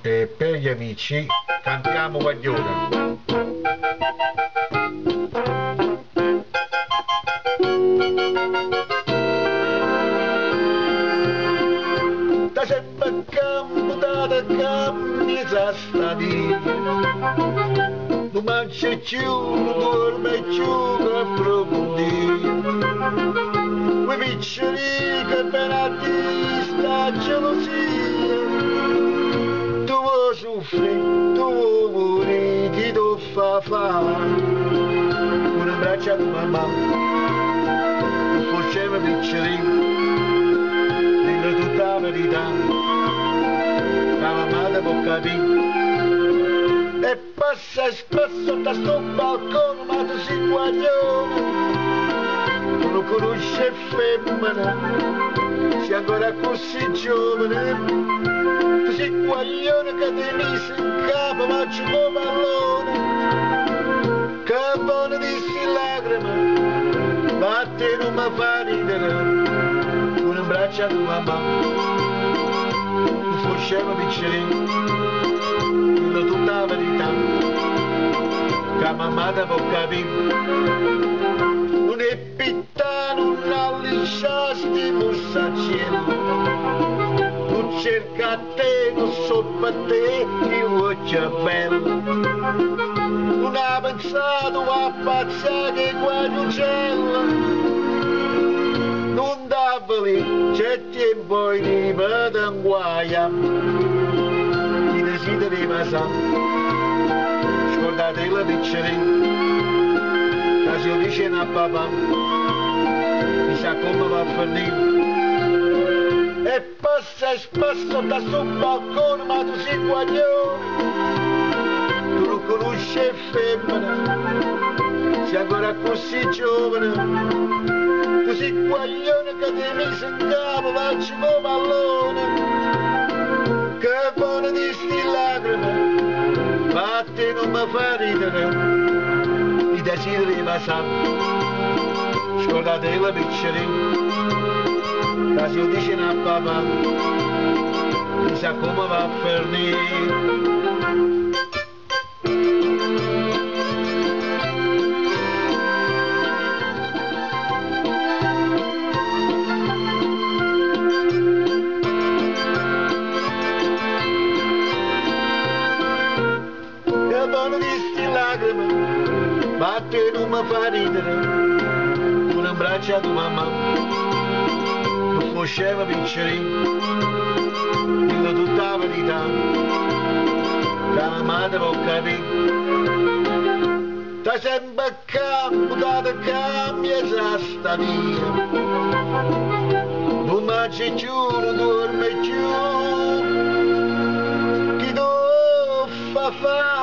E per gli amici cantiamo Guaglione. Da sempre a campo, da campo, sta via. Non mangia più, non dorme più, che approfondire. Quei piccoli che penati sta gelosia. Tu vuoi soffrire, tu vuoi morire, ti do fa fare. Un abbraccio a tua mamma, non faceva piccolino, dillo tutta la verità, la mamma ti può capire. E passa spesso da sto balcone, ma tu sei guaglione, tu non conosci femmina, sei ancora così giovane, tu sei guaglione che ti mise in capo, ma ci vuoi pallone, che buone di sti lacrime, ma a te non mi fa ridere, un abbraccio a tua mamma, tu faceva piccolino, tutta la verità, che mamma ti può capire. Non è pittano, non ha lisciasti mussaciello, non cerca a te, non so per te, che voce bello. Non ha pensato a pazzare quel uccello, non dava lì, c'è tempo in riva d'anguaia. Desideri sa, scordate la piccerina, che si dice a papà, mi sa come va a finire. E passa spesso da sto balcone, ma tu sei guaglione, tu non conosci femmina, sei ancora così giovane, tu sei guaglione che ti mise in capo, faccio come pallone. Che buone di sti lacrime, ma a te non mi fa ridere, i desideri ma sa, scordate la piccerina, che si dice a papà, mi sa come va a finire. Ma a te non mi fa ridere, un abbraccio a tua mamma, non faceva piccerino, dillo tutta la verità, che la mamma ti può capire. Da sempre a campo, da cambia sta via, non mangi più, non dorme più, chi tu fa fare?